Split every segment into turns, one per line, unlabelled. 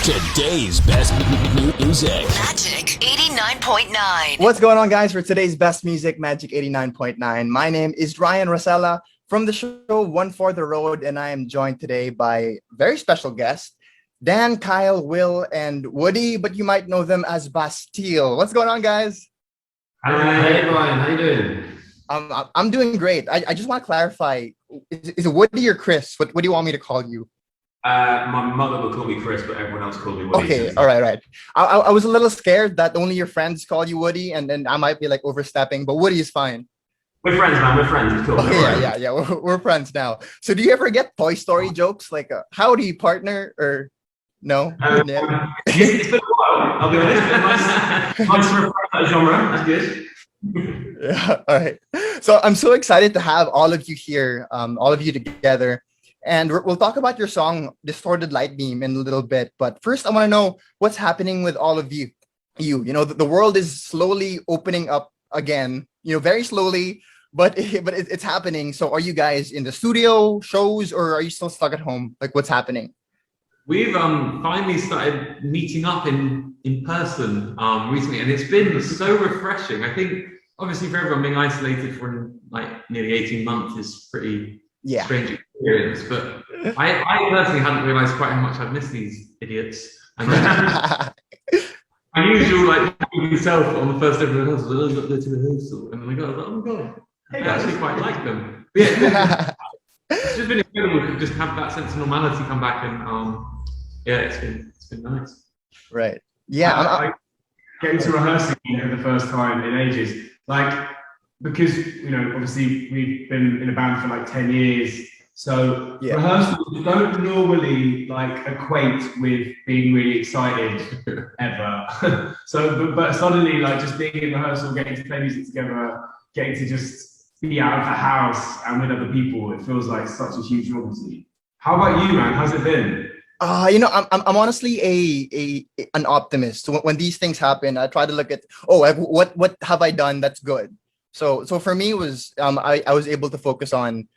Today's best music.
Magic 89.9.
What's going on, guys? For today's best music, Magic 89.9. My name is Ryan Rosella from the show One for the Road, and I am joined today by very special guests, Dan, Kyle, Will, and Woody, but you might know them as Bastille. What's going on, guys?
Hey, Ryan, how you doing?
I'm doing great. I just want to clarify, is it Woody or Chris? What do you want me to call you?
My mother would call me Chris, but everyone else called me Woody.
Okay, all right. I was a little scared that only your friends call you Woody, and then I might be like overstepping, but Woody is fine.
We're friends, man. We're friends. It's cool.
Okay, yeah. We're friends now. So do you ever get Toy Story jokes like howdy partner or no? Yeah.
It's been a while, I'll be honest. Nice for a genre. That's good.
Yeah, all right. So I'm so excited to have all of you here, all of you together. And we'll talk about your song, Distorted Light Beam, in a little bit. But first, I want to know what's happening with all of you. You know, the world is slowly opening up again, very slowly, but it's happening. So are you guys in the studio, shows, or are you still stuck at home? Like, what's happening?
We've finally started meeting up in person recently, and it's been so refreshing. I think, obviously, for everyone, being isolated for like nearly 18 months is pretty strange experience. But I personally hadn't realised quite how much I'd missed these idiots. And unusual, like yourself on the first ever rehearsal, I got there to rehearsal, and then I got, oh my god, I actually quite like them. But yeah, it's just been incredible to just have that sense of normality come back, and it's been nice.
Right. Yeah.
Getting to rehearsing for the first time in ages, because obviously we've been in a band for like 10 years, so rehearsals don't normally equate with being really excited ever. But suddenly, just being in rehearsal, getting to play music together, getting to just be out of the house and with other people, it feels like such a huge novelty. How about you, man? How's it been?
I'm honestly an optimist. So when these things happen, I try to look at what have I done that's good. So for me, it was I was able to focus on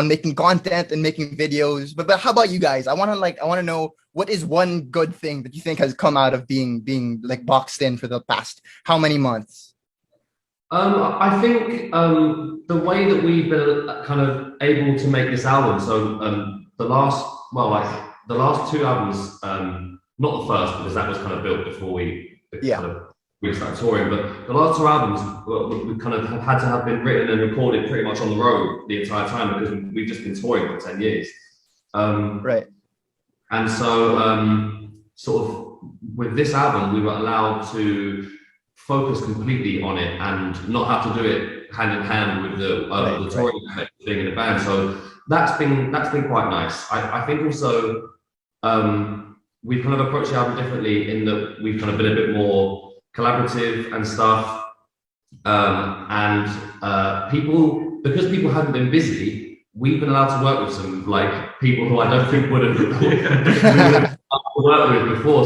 making content and making videos. But how about you guys? I want to know, what is one good thing that you think has come out of being like boxed in for the past how many months?
I think the way that we've been kind of able to make this album. So the last two albums, not the first, because that was kind of built before we started touring, but the last two albums we kind of have had to have been written and recorded pretty much on the road the entire time, because we've just been touring for 10 years.
Right.
And so sort of with this album, we were allowed to focus completely on it and not have to do it hand in hand with the touring thing in the band. So that's been quite nice. I think also we've kind of approached the album differently in that we've kind of been a bit more collaborative and stuff, and because people hadn't been busy, we've been allowed to work with some people who I don't think would have worked with before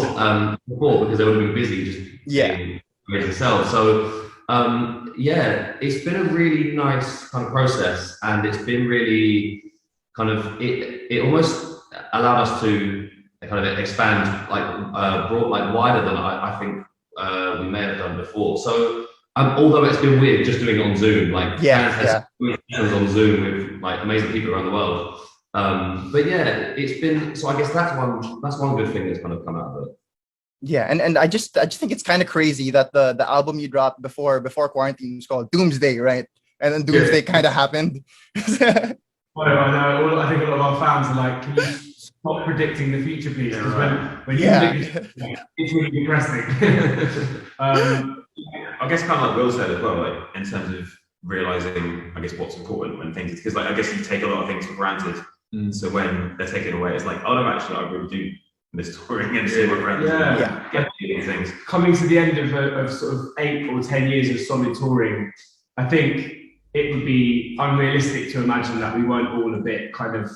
because they would have been busy just being themselves. So it's been a really nice kind of process, and it's been really kind of it almost allowed us to kind of expand wider than I think we may have done before. So although it's been weird just doing it on Zoom, on Zoom with amazing people around the world. But it's been, so I guess that's one good thing that's kind of come out of it.
Yeah, and I just think it's kind of crazy that the album you dropped before quarantine was called Doomsday, right? And then Doomsday kind of happened.
I know. I think a lot of our fans are like, can you stop predicting the future, please? Because when you predict, it's really depressing.
I guess kind of like Will said as well, in terms of realizing, I guess, what's important when things, because I guess you take a lot of things for granted. So when they're taken away, it's like, oh no, actually, I really do miss touring and seeing my friends. Get these things.
Coming to the end of sort of 8 or 10 years of solid touring, I think it would be unrealistic to imagine that we weren't all a bit kind of,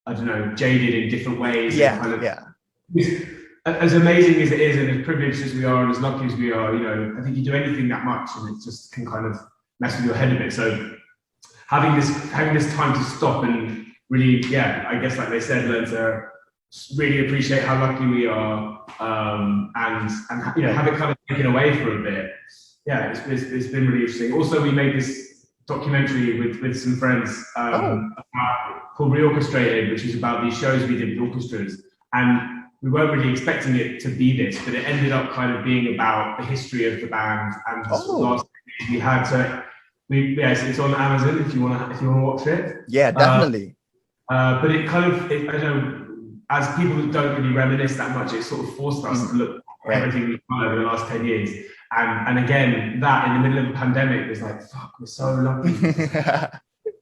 I don't know, jaded in different ways. As amazing as it is, and as privileged as we are, and as lucky as we are, I think you do anything that much, and it just can kind of mess with your head a bit. So having this time to stop and really, I guess like they said, learn to really appreciate how lucky we are and you know, have it kind of taken away for a bit. Yeah, it's been really interesting. Also, we made this documentary with some friends called Reorchestrated, which is about these shows we did with orchestras, and we weren't really expecting it to be this, but it ended up kind of being about the history of the band and the sort of last we had. So it's on Amazon if you want to watch it.
Yeah, definitely.
But it kind of, I don't know, as people who don't really reminisce that much, it sort of forced us to look at everything we've done over the last 10 years. And again, that in the middle of the pandemic was like, fuck, we're so lucky.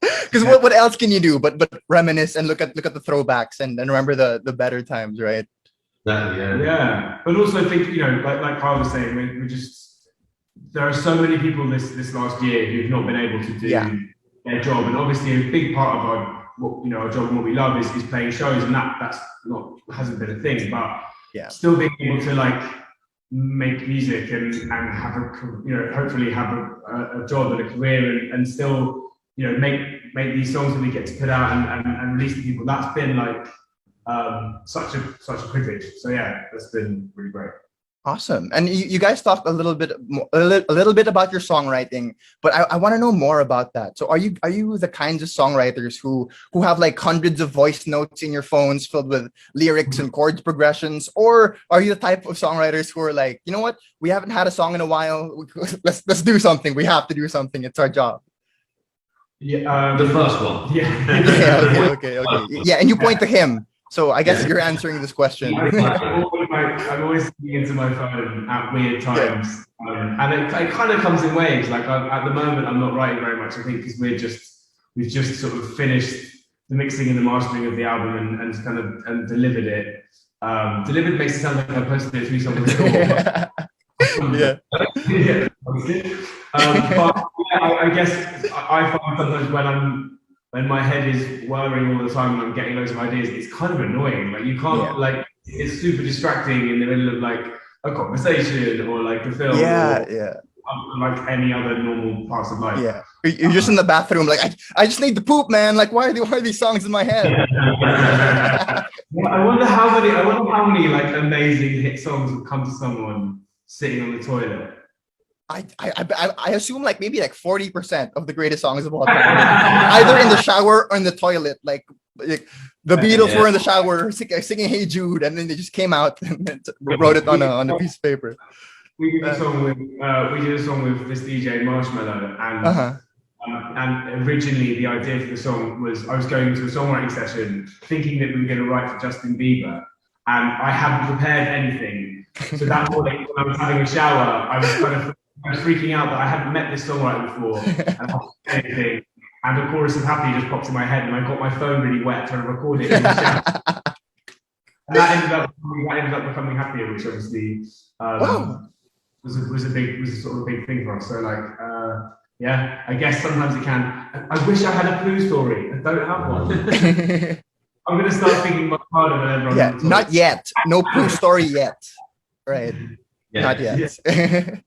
Because what else can you do but reminisce and look at the throwbacks and remember the better times, right?
Yeah. But also think, you know, like Carl was saying, we just, there are so many people this last year who've not been able to do their job, and obviously a big part of our job and what we love is playing shows, and that's not hasn't been a thing, but still being able to like make music and have hopefully have a job and a career and still, you know, make these songs that we get to put out and release to people. That's been like such a privilege. So yeah, that's been really great.
Awesome. And you guys talked a little bit about your songwriting, but I want to know more about that. So are you the kinds of songwriters who have like hundreds of voice notes in your phones filled with lyrics and chords progressions, or are you the type of songwriters who are like, you know what, we haven't had a song in a while, let's do something, we have to do something, it's our job?
Yeah,
the first one.
Yeah. Okay. Yeah, and you point to him. So I guess you're answering this question.
I'm always looking into my phone at weird times, and it kind of comes in waves. Like at the moment, I'm not writing very much. I think because we've just sort of finished the mixing and the mastering of the album and delivered it. Delivered makes it sound like I posted it 3 songs before. But I guess I find sometimes when my head is whirring all the time and I'm getting loads of ideas, it's kind of annoying. Like you can't like, it's super distracting in the middle of like a conversation or like a film. Or like any other normal parts of life.
Yeah, you're just in the bathroom, like I just need to poop, man. Like why are these songs in my head?
I wonder how many like amazing hit songs would come to someone sitting on the toilet.
I assume like maybe like 40% of the greatest songs of all time, either in the shower or in the toilet. Like the Beatles were in the shower singing "Hey Jude," and then they just came out and wrote it on a piece of paper.
We did a song with this DJ Marshmallow, and originally the idea for the song was I was going to a songwriting session thinking that we were going to write for Justin Bieber, and I hadn't prepared anything. So that morning when I was having a shower, I was freaking out that I hadn't met this songwriter before and anything. And the chorus of Happy just popped in my head, and I got my phone really wet trying to record it in the shower. And that ended up becoming Happier, which obviously was a sort of a big thing for us. So like I guess sometimes it can. I wish I had a Pooh story. I don't have one. I'm gonna start thinking about harder whenever I'm
Yeah, not yet. No Pooh story yet. Right. Not yet. Yeah.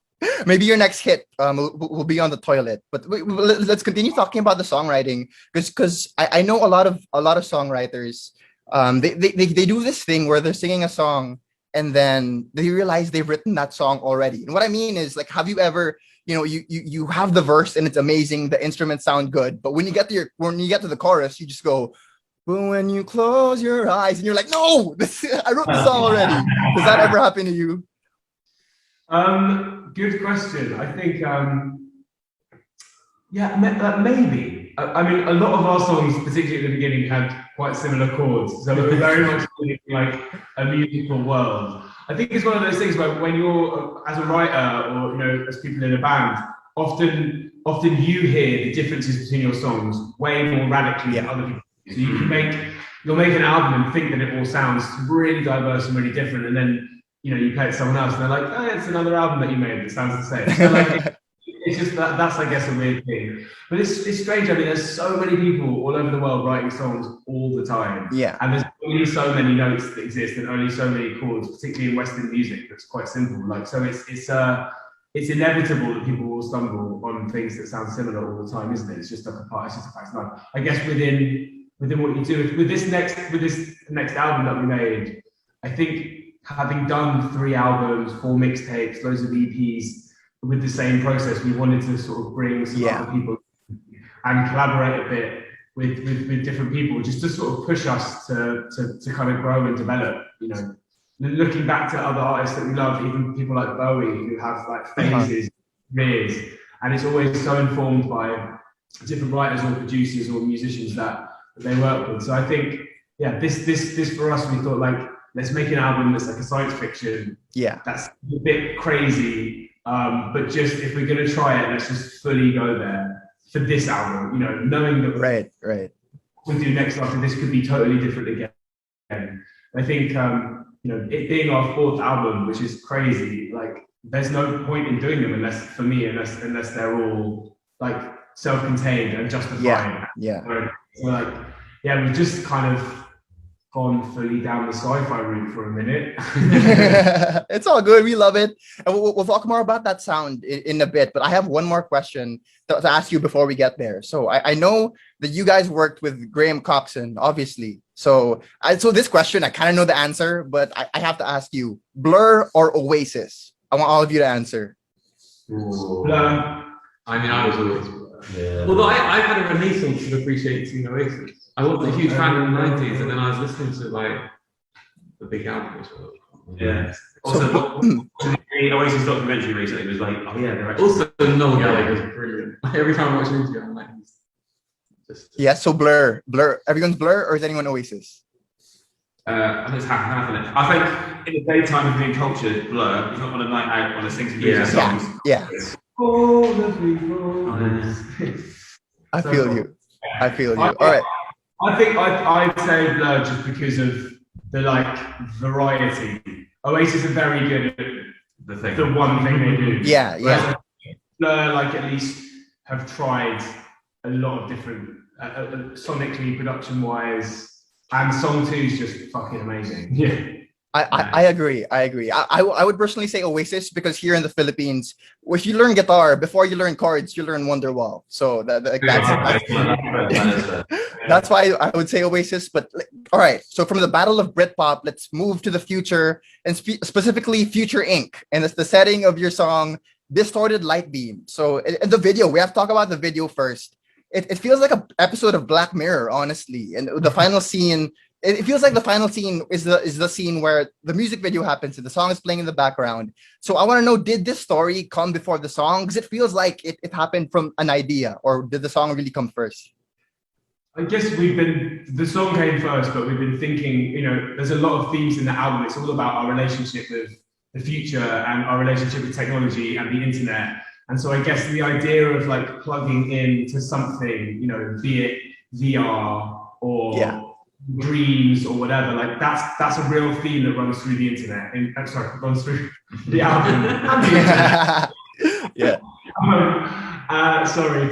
Maybe your next hit will be on the toilet. But let's continue talking about the songwriting, because I know a lot of songwriters. They do this thing where they're singing a song and then they realize they've written that song already. And what I mean is, like, have you ever, you have the verse and it's amazing, the instruments sound good, but when you get to the chorus, you just go, "But when you close your eyes," and you're like, "No, I wrote the song already." Does that ever happen to you?
Good question. I think, maybe. I mean, a lot of our songs, particularly at the beginning, had quite similar chords, so it was very much like a musical world. I think it's one of those things where when you're, as a writer or as people in a band, often you hear the differences between your songs way more radically than other people. So you'll make an album and think that it all sounds really diverse and really different, and then you play it to someone else and they're like, "Oh, it's another album that you made that sounds the same." So like, it's just that's I guess a weird thing, but it's strange. I mean, there's so many people all over the world writing songs all the time, and there's only so many notes that exist and only so many chords, particularly in Western music. That's quite simple. Like, so it's inevitable that people will stumble on things that sound similar all the time, isn't it? It's just like it's just a fact of life. I guess within what you do with this next album that we made, I think having done 3 albums, 4 mixtapes, loads of EPs with the same process, we wanted to sort of bring some other people and collaborate a bit with different people, just to sort of push us to kind of grow and develop, you know. Looking back to other artists that we love, even people like Bowie, who have like phases, careers, and it's always so informed by different writers or producers or musicians that they work with. So I think, yeah, this for us, we thought like, let's make an album that's like a science fiction. Yeah, that's a bit crazy, but just if we're gonna try it, let's just fully go there for this album. You know, knowing that
right.
What we do next after this could be totally different again. I think you know, it being our 4th album, which is crazy. Like, there's no point in doing them unless they're all like self-contained and justified.
Yeah.
So like, yeah, we've just kind of gone fully down the sci-fi route for a minute.
It's all good. We love it. And we'll talk more about that sound in a bit. But I have one more question to ask you before we get there. So I know that you guys worked with Graham Coxon, obviously. So this question, I kind of know the answer, but I have to ask you, Blur or Oasis? I want all of you to answer.
Blur.
I mean, I was always Blur. Yeah. Although I've had a renaissance of appreciating Oasis. I wasn't a huge fan in the 90s, and then I was listening to like the big album as well.
Yeah. Also, the Oasis documentary recently was like, oh yeah, they're actually...
Also, Noel Gallagher was brilliant. Every time I watch an interview, I'm like,
yeah. So Blur. Everyone's Blur, or is anyone Oasis?
It's half and half. I think in the daytime of being cultured, Blur. You're not on a night out on a sing some songs.
Yeah. I feel you. All right.
I think I'd say Blur just because of the like variety. Oasis are very good at the one thing they do.
Yeah.
Blur, like, at least have tried a lot of different sonically, production-wise, and song 2 is just fucking amazing. Yeah.
I agree. I would personally say Oasis because here in the Philippines, if you learn guitar before you learn chords, you learn Wonderwall. So that's why I would say Oasis. But all right, so from the battle of Britpop, let's move to the future, and specifically Future Inc. And it's the setting of your song Distorted Light Beam. So in the video, we have to talk about the video first. It feels like an episode of Black Mirror, honestly. And the final scene, it feels like the final scene is the scene where the music video happens and the song is playing in the background. So I want to know, did this story come before the song? Because it feels like it happened from an idea, or did the song really come first?
I guess the song came first, but we've been thinking, you know, there's a lot of themes in the album. It's all about our relationship with the future and our relationship with technology and the internet. And so I guess the idea of like plugging into something, you know, be it VR or dreams or whatever, like that's a real theme that runs through the internet. Runs through the album.
Yeah.
Sorry,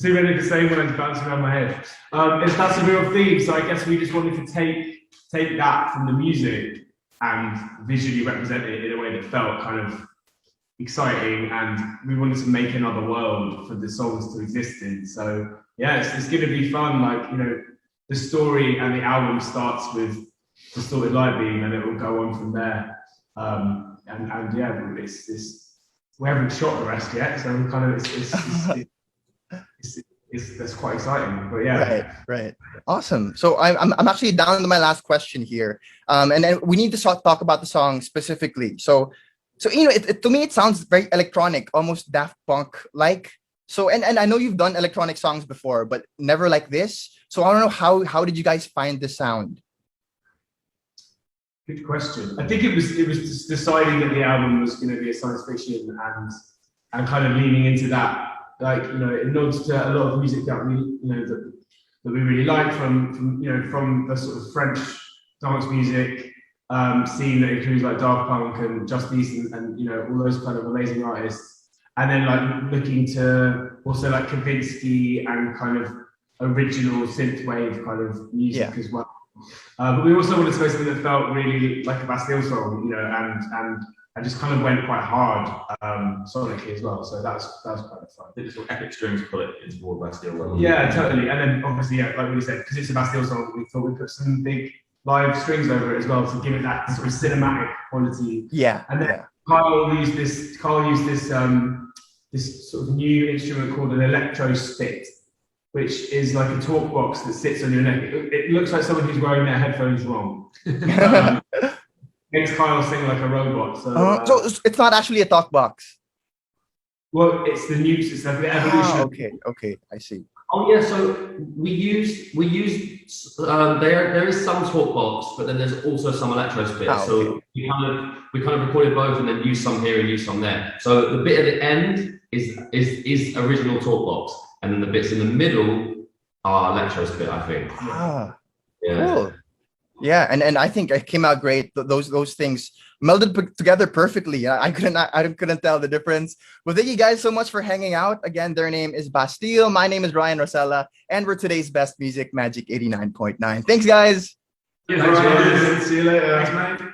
too many of the same words bouncing around my head. That's a real theme. So I guess we just wanted to take that from the music and visually represent it in a way that felt kind of exciting, and we wanted to make another world for the songs to exist in. So yeah, it's going to be fun. Like, you know, the story and the album starts with Distorted Light Beam, and it will go on from there. And yeah, we haven't shot the rest yet, so we kind of that's quite exciting. But yeah,
right, awesome. So I'm actually down to my last question here, and then we need to talk about the song specifically. So you know, to me, it sounds very electronic, almost Daft Punk like. So and I know you've done electronic songs before, but never like this. So I don't know how did you guys find the sound?
Good question. I think it was just deciding that the album was going to be a science fiction and kind of leaning into that. Like, you know, it nods to a lot of music that we, you know, that we really like from the sort of French dance music scene that includes like Daft Punk and Justice and you know, all those kind of amazing artists, and then like looking to also like Kavinsky and kind of original synthwave kind of music as well. But we also wanted to make something that felt really like a Bastille song, you know, and just kind of went quite hard sonically as well. So that was kind of fun.
Did sort of epic strings pull it into more Bastille?
Yeah, totally. And then obviously, yeah, like we said, because it's a Bastille song, we thought we'd put some big live strings over it as well to give it that sort of cinematic quality.
Yeah.
And then Kyle used this this sort of new instrument called an electro spit, which is like a talk box that sits on your neck. It looks like someone who's wearing their headphones wrong. Makes Kyle sing like a robot.
So it's not actually a talk box.
Well, it's the new, it's like the evolution.
Okay, I see.
Oh yeah, so we used there is some talk box, but then there's also some electro spit. So we kind of recorded both and then used some here and used some there. So the bit at the end is original talk box, and then the bits in the middle are electro spit, I think.
Yeah.
Cool.
Yeah, and I think it came out great. Those things melded together perfectly. I couldn't tell the difference. Well, thank you guys so much for hanging out. Again, their name is Bastille. My name is Ryan Rosella, and we're today's best music, Magic 89.9. Thanks, guys.
Thanks, see you later. Thanks, mate.